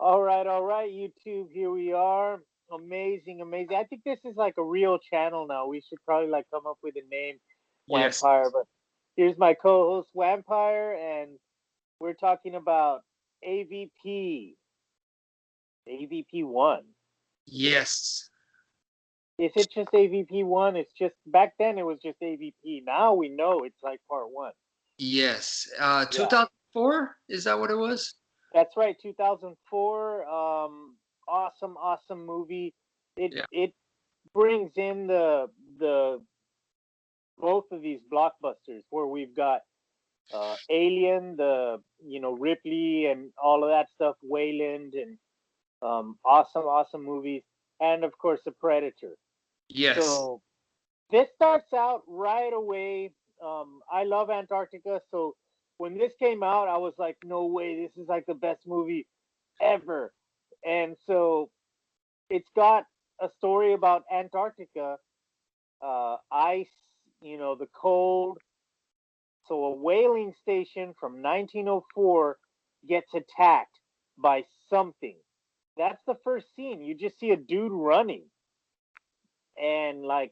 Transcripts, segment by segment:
all right, YouTube. Here we are. Amazing, amazing. I think this is like a real channel now. We should probably like come up with a name, Yes. Wmpyr. But here's my co-host Wmpyr, and we're talking about AVP, AVP one. Yes. Is it just AVP one? It's just back then it was just AVP. Now we know it's like part one. Yes. Yeah, 2004? Is that what it was? that's right. 2004. Awesome, awesome movie. Yeah. It brings in the both of these blockbusters where we've got Alien, the Ripley and all of that stuff, Wayland, and awesome, awesome movies, and of course the Predator. Yes. So this starts out right away. I love Antarctica, so when this came out, I was like, no way, this is like the best movie ever. And so it's got a story about Antarctica, ice, the cold. So a whaling station from 1904 gets attacked by something. That's the first scene. You just see a dude running and like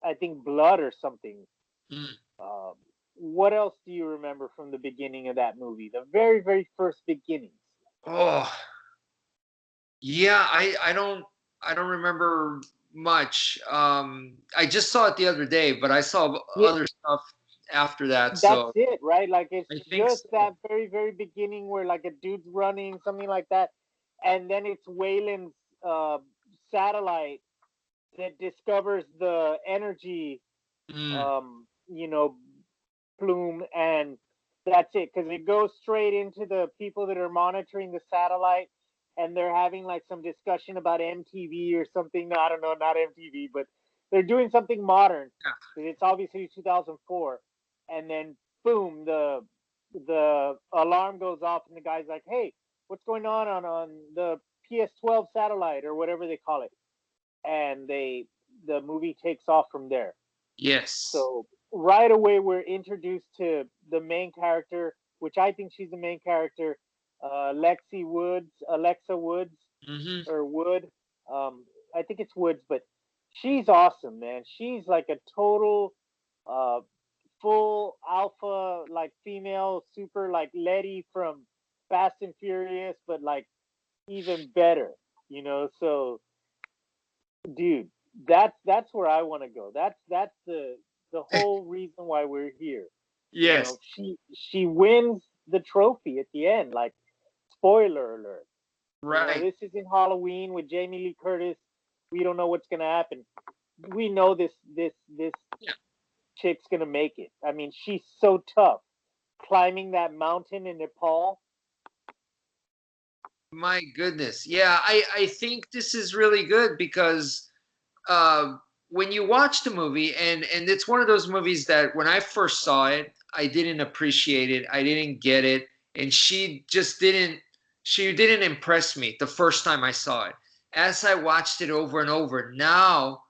I think blood or something. Mm. Um, what else do you remember from the beginning of that movie? The very, very first beginnings. Oh, yeah. I don't remember much. I just saw it the other day, but I saw Yeah, other stuff after that. that's So it, right? Like it's I think just so. that very, very beginning where like a dude's running, something like that, and then it's Wayland's uh, satellite that discovers the energy, Mm. um, you know, plume, and that's it. Because it goes straight into the people that are monitoring the satellite, and they're having like some discussion about MTV or something. No, I don't know, not MTV, but they're doing something modern. Yeah. It's obviously 2004, and then boom, the alarm goes off, and the guy's like, "Hey, what's going on the PS12 satellite or whatever they call it?" And the movie takes off from there. Yes. So right away we're introduced to the main character, which I think she's the main character, Alexa Woods Hmm. or Wood. I think it's Woods, but she's awesome, man. She's like a total uh, full alpha, like female, super like Letty from Fast and Furious, but like even better, So dude, that's where I want to go. That's the whole reason why we're here. Yes. She wins the trophy at the end. Like spoiler alert. Right. This isn't Halloween with Jamie Lee Curtis. We don't know what's gonna happen. We know this Yeah. chick's gonna make it. I mean, she's so tough climbing that mountain in Nepal. My goodness. Yeah, I think this is really good because uh, when you watch the movie, and it's one of those movies that when I first saw it, I didn't appreciate it. I didn't get it, and she didn't impress me the first time I saw it. As I watched it over and over, now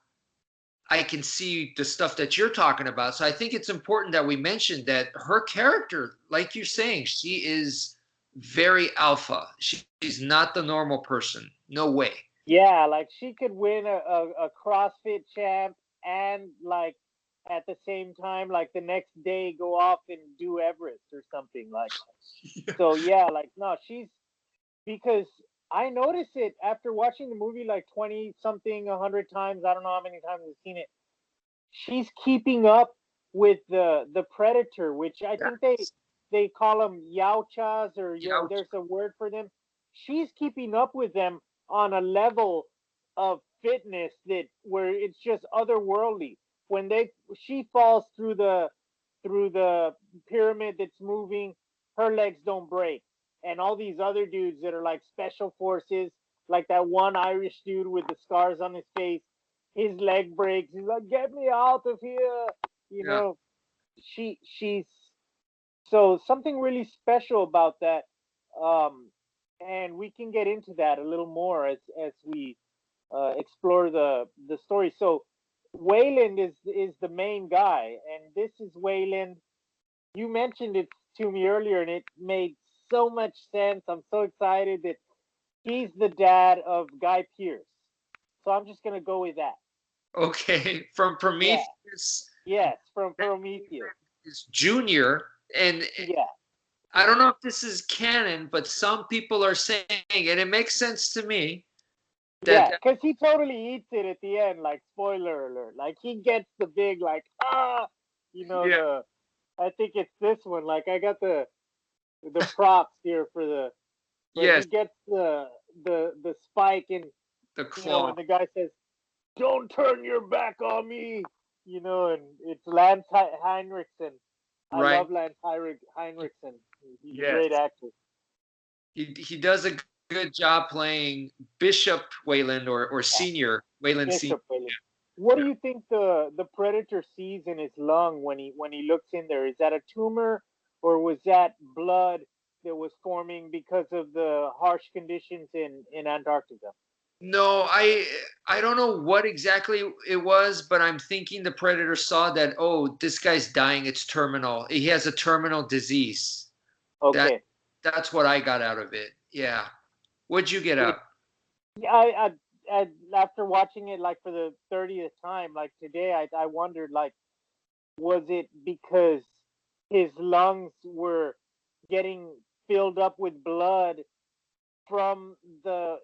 I can see the stuff that you're talking about. So I think it's important that we mention that her character, like you're saying, she is very alpha. She's not the normal person. No way. Yeah, like she could win a CrossFit champ and like at the same time, like the next day go off and do Everest or something. Like so yeah, like no, she's because I notice it after watching the movie like 20 something, 100 times. I don't know how many times I've seen it. She's keeping up with the predator, which I think Yes. they call them Yauchas or Yeah. there's a word for them. She's keeping up with them on a level of fitness that where it's just otherworldly. When she falls through the pyramid that's moving, her legs don't break. And all these other dudes that are like special forces, like that one Irish dude with the scars on his face, his leg breaks. He's like, "Get me out of here!" You Yeah. know, she's so something really special about that. Um, and we can get into that a little more as we explore the story. So Wayland is the main guy, and this is Wayland. You mentioned it to me earlier, and it made so much sense. I'm so excited that He's the dad of Guy Pearce. So I'm just gonna go with that. Okay, from Yeah. Prometheus. Yes, from That Prometheus. is Junior, and Yeah. I don't know if this is canon, but some people are saying, and it makes sense to me that Yeah, because he totally eats it at the end, like spoiler alert. Like he gets the big like yeah, the I think it's this one. Like I got the props here for the but yes, he gets the spike and the when claw, the guy says, "Don't turn your back on me," and it's Lance Heinrichsen. I right? love Lance Heinrichsen. He's a great Yes, actor. he does a good job playing Bishop Wayland or Yeah, Senior Wayland Senior. Bishop Williams. What do you think the predator sees in his lung when he looks in there? Is that a tumor or was that blood that was forming because of the harsh conditions in Antarctica? No, I don't know what exactly it was, but I'm thinking the predator saw that, oh, this guy's dying, it's terminal. He has a terminal disease. That Okay. that's what I got out of it. Yeah. What'd you get It out? I after watching it like for the 30th time, like today, I wondered like was it because his lungs were getting filled up with blood from the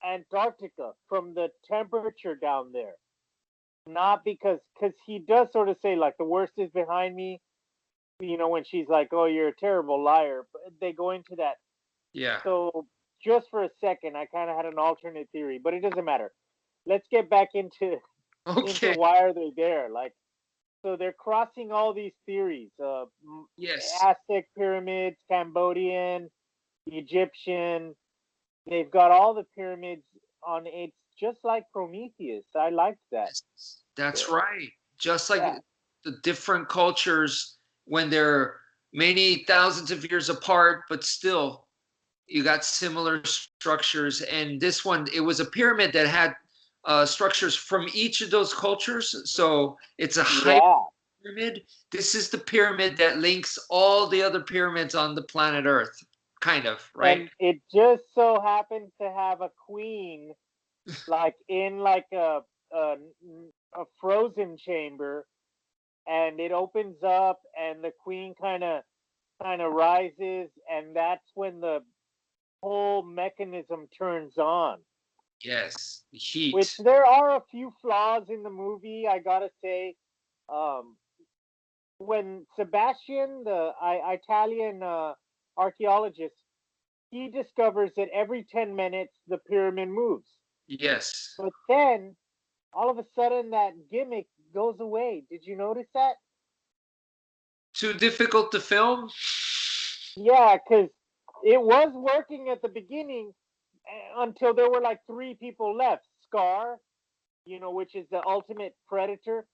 Antarctica, from the temperature down there? Not because he does sort of say like the worst is behind me, when she's like, "Oh, you're a terrible liar." But they go into that. Yeah. So just for a second, I kind of had an alternate theory, but it doesn't matter. Let's get back into into Okay. why are they there? Like, so they're crossing all these theories: Yes. Aztec pyramids, Cambodian, Egyptian. They've got all the pyramids on. It's just like Prometheus. I liked that. That's So right. Just like yeah, the different cultures when they're many thousands of years apart, but still you got similar structures. And this one, it was a pyramid that had structures from each of those cultures. So it's a high yeah, pyramid. This is the pyramid that links all the other pyramids on the planet Earth, kind of, right? and it just so happens to have a queen like in like a, a frozen chamber, and it opens up, and the queen kind of rises, and that's when the whole mechanism turns on. Yes, the Which heat. there are a few flaws in the movie, I gotta say. Um, when Sebastian, the Italian archaeologist, he discovers that every 10 minutes the pyramid moves. Yes. But then all of a sudden that gimmick goes away. Did you notice that? Too difficult to film? Yeah, because it was working at the beginning until there were like three people left. Scar, which is the ultimate predator,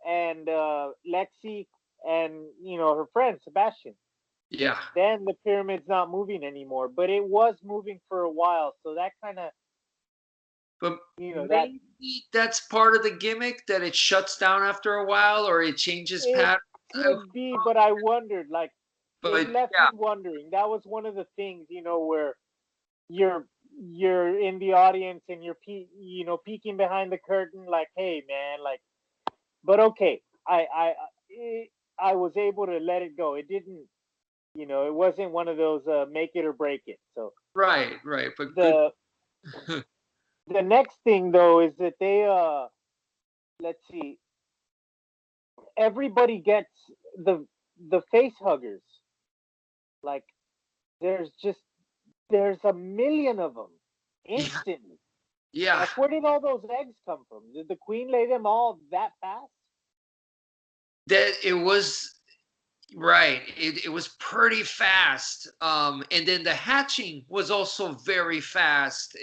and Lexi, and her friend Sebastian. Yeah. Then the pyramid's not moving anymore, but it was moving for a while. So that kind of, But that maybe that's part of the gimmick that it shuts down after a while or it changes it pattern. could be, but I wondered, like, it But left yeah, me wondering. That was one of the things, where you're you're in the audience and you're peeking behind the curtain, like, hey man, like, but okay, I was able to let it go. It didn't, it wasn't one of those make it or break it. So right, right. But good. the the next thing though is that they let's see, everybody gets the the face huggers. Like there's just there's a million of them Yeah, instantly. yeah. Like where did all those eggs come from? Did the queen lay them all that fast? That it was right. It was pretty fast. And then the hatching was also very fast.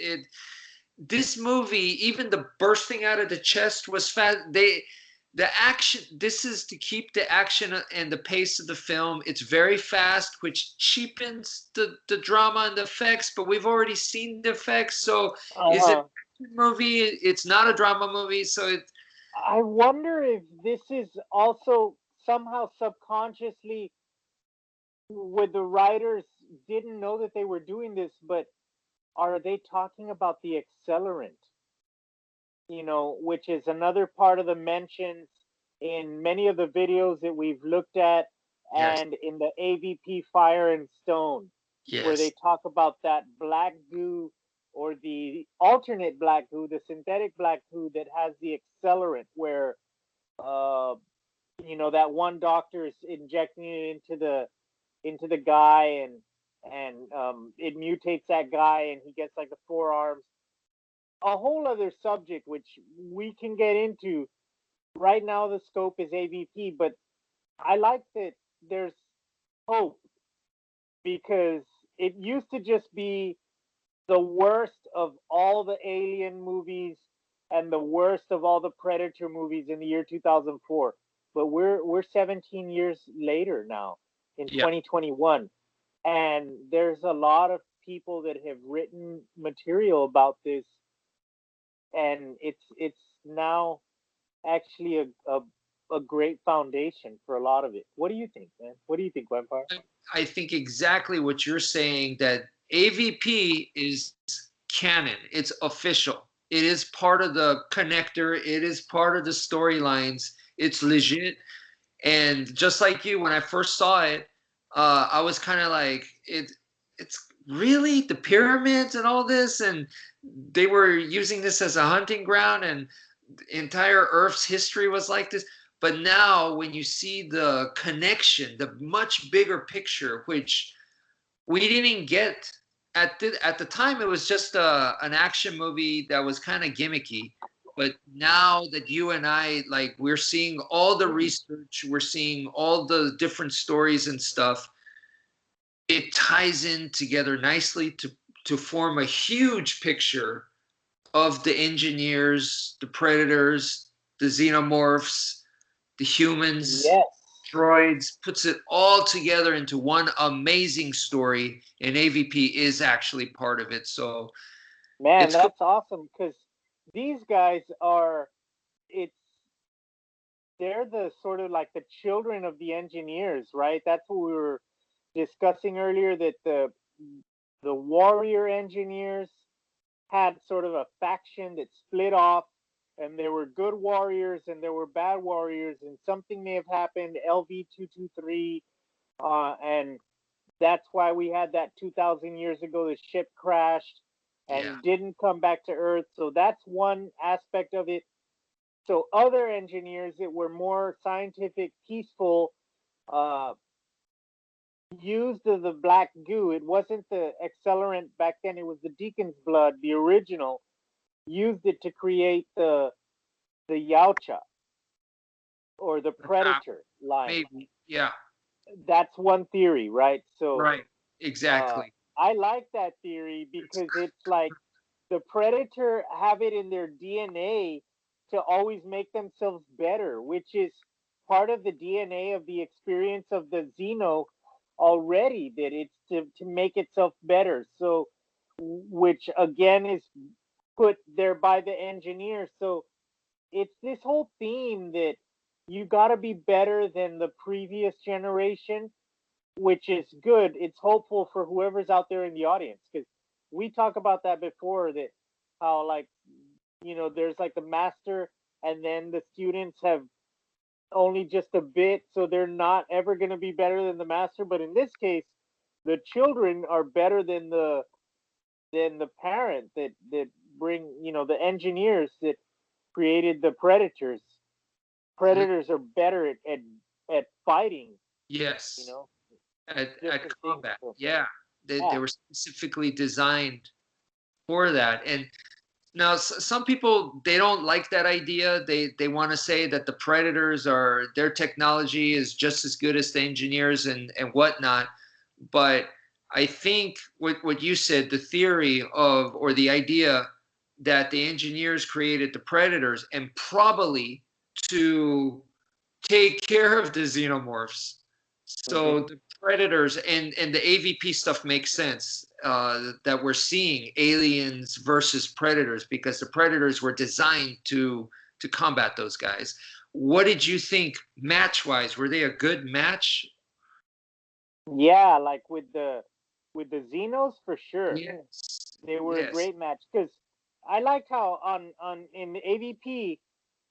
This movie, even the bursting out of the chest was fast. The action, this is to keep the action and the pace of the film. It's very fast, which cheapens the drama and the effects, but we've already seen the effects. So is it Uh, an action movie? It's not a drama movie. So I wonder if this is also somehow subconsciously where the writers didn't know that they were doing this, but are they talking about the accelerant, which is another part of the mentions in many of the videos that we've looked at, Yes. and in the AVP Fire and Stone, where they Yes. talk about that black goo, or the alternate black goo, the synthetic black goo that has the accelerant, where uh, that one doctor is injecting it into the guy, and it mutates that guy, and he gets like the forearms. A whole other subject which we can get into. Right now the scope is AVP, but I like that there's hope, because it used to just be the worst of all the Alien movies and the worst of all the Predator movies in the year 2004. But we're 17 years later now, in Yeah. 2021, and there's a lot of people that have written material about this, and it's now actually a great foundation for a lot of it. What do you think, man? What do you think, Vampire? I think exactly what you're saying, that AVP is canon. It's official. It is part of the connector. It is part of the storylines. It's legit. And just like you, when I first saw it, I was kind of like, it's really the pyramids and all this, and they were using this as a hunting ground, and the entire Earth's history was like this. But now, when you see the connection, the much bigger picture, which we didn't get at the time, it was just an action movie that was kind of gimmicky. But now that you and I, like, we're seeing all the research, we're seeing all the different stories and stuff, it ties in together nicely to form a huge picture of the engineers, the predators, the xenomorphs, the humans, Yes, droids, puts it all together into one amazing story, and AVP is actually part of it. So man, it's cool. that's awesome, because these guys are, it's they're the sort of like the children of the engineers, right? That's what we were discussing earlier, that the warrior engineers had sort of a faction that split off, and there were good warriors and there were bad warriors, and something may have happened, LV-223, and that's why we had that 2,000 years ago. The ship crashed Yeah. and didn't come back to Earth. So that's one aspect of it. So other engineers that were more scientific, peaceful, uh, used the black goo. It wasn't the accelerant back then. It was the Deacon's blood, the original. Used it to create the Yautja, or the Uh, Predator line. maybe. Yeah. That's one theory, right? So Right. uh, Exactly. I like that theory, It's because it's like the Predator have it in their DNA to always make themselves better, which is part of the DNA of the experience of the Xeno already, that it's to make itself better. So, which again is put there by the engineer. So it's this whole theme that you got to be better than the previous generation, which is good. It's hopeful for whoever's out there in the audience, because we talk about that before, that how, like, there's like the master, and then the students have only just a bit, so they're not ever going to be better than the master. But in this case, the children are better than the parent that bring, the engineers that created the predators. Predators are better at fighting, you yes. know At different things. combat. So Yeah. They yeah. were specifically designed for that. And now, some people, they don't like that idea. They want to say that the predators are, their technology is just as good as the engineers and whatnot. But I think what you said, the theory of, or the idea that the engineers created the predators, and probably to take care of the xenomorphs. So Hmm. the predators and the AVP stuff makes sense, that we're seeing aliens versus predators, because the predators were designed to combat those guys. What did you think match wise? Were they a good match? Yeah, like with the Xenos, for sure. Yes. They were a Yes. great match because I liked how on in the AVP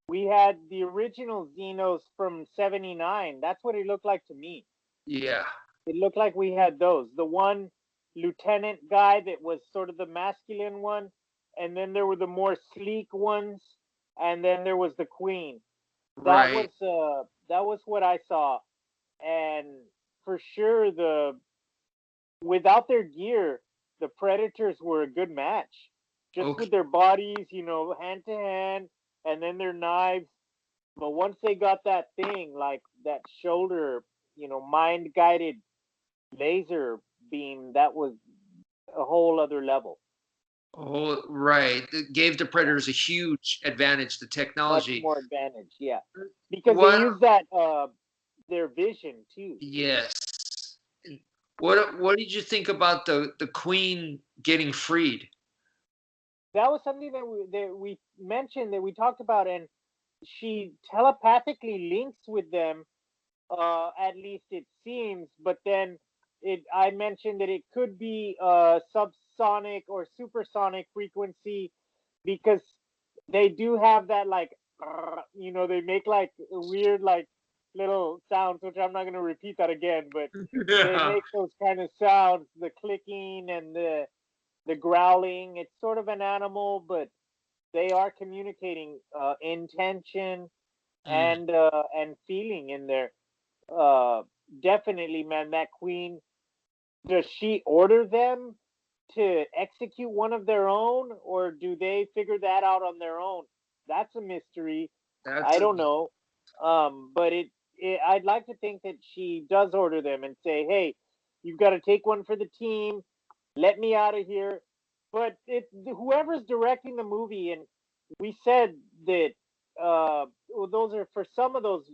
we had the original Xenos from '79. That's what it looked like to me. Yeah. It looked like we had those. The one lieutenant guy that was sort of the masculine one, and then there were the more sleek ones, and then there was the queen. That Right. was that was what I saw, and for sure the without their gear, the Predators were a good match. Just Okay. with their bodies, hand to hand, and then their knives. But once they got that thing, like that shoulder, mind guided laser beam, that was a whole other level. Oh, right. It gave the Yeah, Predators a huge advantage, the much technology. more advantage. Yeah, because they What? use that their vision too. Yes. And what did you think about the Queen getting freed? That was something that we mentioned that we talked about, and she telepathically links with them. At least it seems. But then I mentioned that it could be subsonic or supersonic frequency because they do have that like, they make like weird like little sounds, which I'm not going to repeat that again, but they Yeah. make those kind of sounds, the clicking and the growling. It's sort of an animal, but they are communicating intention Mm, and feeling in there. uh Definitely, man, that queen, does she order them to execute one of their own, or do they figure that out on their own? That's a mystery. that's I a don't know. But I'd like to think that she does order them and say, hey, you've got to take one for the team, let me out of here. But whoever's directing the movie, and we said that well, those are for some of those,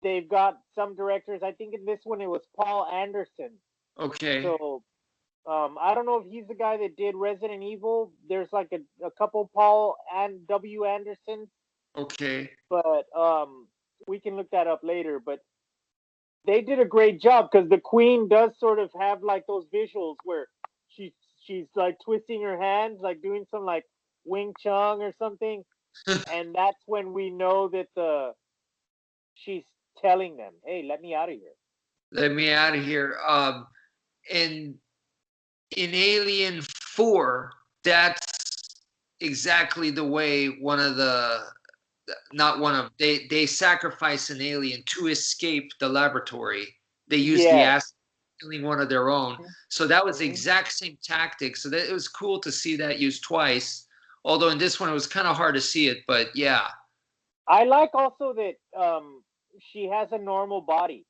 they've got some directors. I think in this one it was Paul Anderson. okay. So I don't know if he's the guy that did Resident Evil. There's like a couple Paul and W Andersons, Okay. but we can look that up later. But they did a great job because the Queen does sort of have like those visuals where she she's like twisting her hands, like doing some like Wing Chun or something, and that's when we know that the she's telling them, "Hey, let me out of here." Let me out of here. And in Alien 4, that's exactly the way one of the not one of they sacrifice an alien to escape the laboratory. They use the Yes. acid, killing one of their own. So that was the Mm-hmm. exact same tactic. So that it was cool to see that used twice. Although in this one it was kind of hard to see it, but yeah. I like also that she has a normal body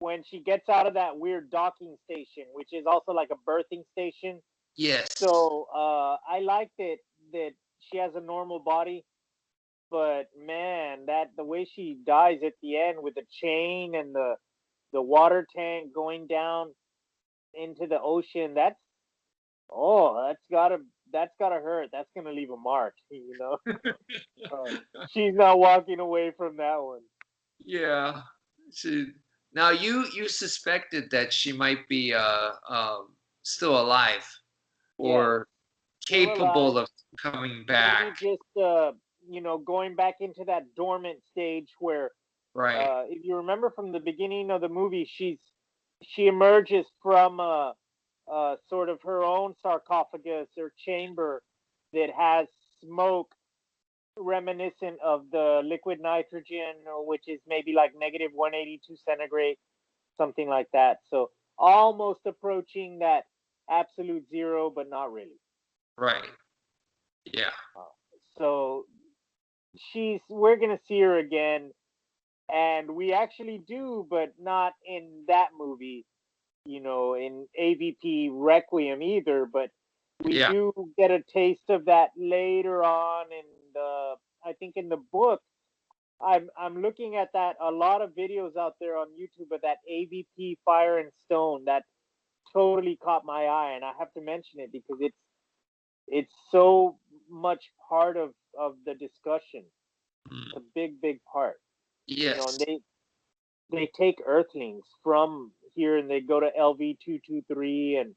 when she gets out of that weird docking station, which is also like a birthing station. Yes. So I like that she has a normal body, but man, that the way she dies at the end with the chain and the water tank going down into the ocean, that's gotta hurt. That's gonna leave a mark, you know. She's not walking away from that one. Yeah. She, now you suspected that she might be still alive Yes, or still alive. capable of coming Maybe back. just going back into that dormant stage where, Right. if you remember from the beginning of the movie, she emerges from sort of her own sarcophagus or chamber that has smoke reminiscent of the liquid nitrogen, which is maybe like negative 182 centigrade, something like that. So almost approaching that absolute zero, but not really. Right. Yeah. Uh, so we're gonna see her again, and we actually do, but not in that movie. In AVP Requiem either, but we Yeah. do get a taste of that later on in the. I think in the book, I'm looking at that a lot of videos out there on YouTube of that AVP Fire and Stone that totally caught my eye, and I have to mention it because it's so much part of the discussion. Mm. It's a big part, and Yes. they take Earthlings from here and they go to LV 223, and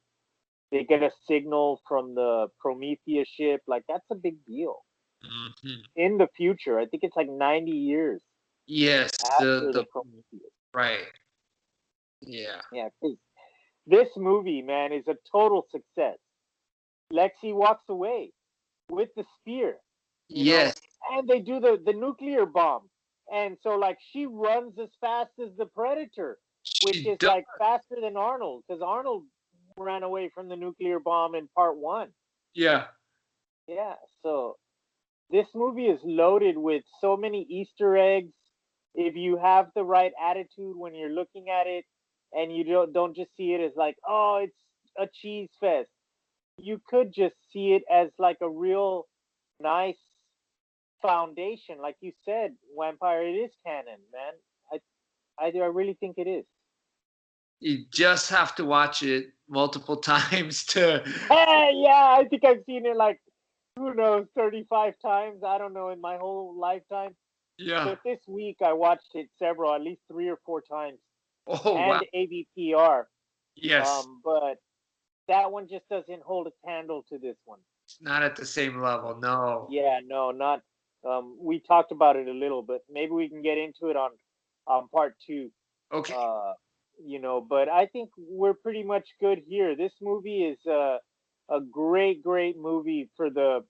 They get a signal from the Prometheus ship. Like that's a big deal. Hmm. In the future, I think it's like 90 years Yes, after the the Prometheus. right. Yeah. Yeah, 'cause this movie, man, is a total success. Lexi walks away with the spear, you know, Yes, and they do the nuclear bomb. And so like she runs as fast as the Predator, which she is does. like faster than Arnold, because Arnold ran away from the nuclear bomb in part one. Yeah. Yeah, so this movie is loaded with so many Easter eggs. If you have the right attitude when you're looking at it, and you don't just see it as like, oh, it's a cheese fest. You could just see it as like a real nice foundation, like you said, Vampire. It is canon, man. I really think it is. You just have to watch it multiple times to. Yeah, I think I've seen it like who knows 35 times. I don't know in my whole lifetime. Yeah. But this week I watched it several, at least 3 or 4 times, Oh wow. and ABPR. Yes. But that one just doesn't hold a candle to this one. It's not at the same level. No. Yeah, no, not. We talked about it a little, but maybe we can get into it on part two. Okay. Uh, but I think we're pretty much good here. This movie is a great, great movie for the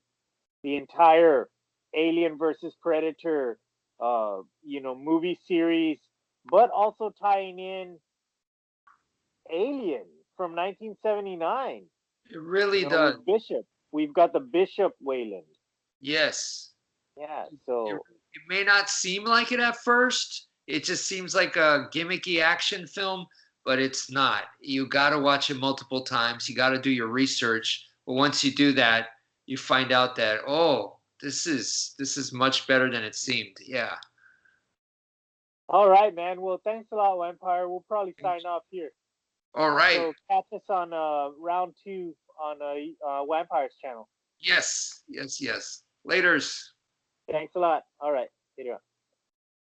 entire Alien versus Predator, movie series, but also tying in Alien from 1979. It really does. With Bishop, we've got the Bishop Wayland. Yes. Yeah, It, so it may not seem like it at first. It just seems like a gimmicky action film, but it's not. You got to watch it multiple times. You got to do your research. But once you do that, you find out that oh, this is much better than it seemed. Yeah. all right, man. Well, thanks a lot, Empire. We'll probably sign off here. All right. So catch us on round two on Vampire's channel. Yes. Yes. Yes. Later's. Thanks a lot. All right, see you.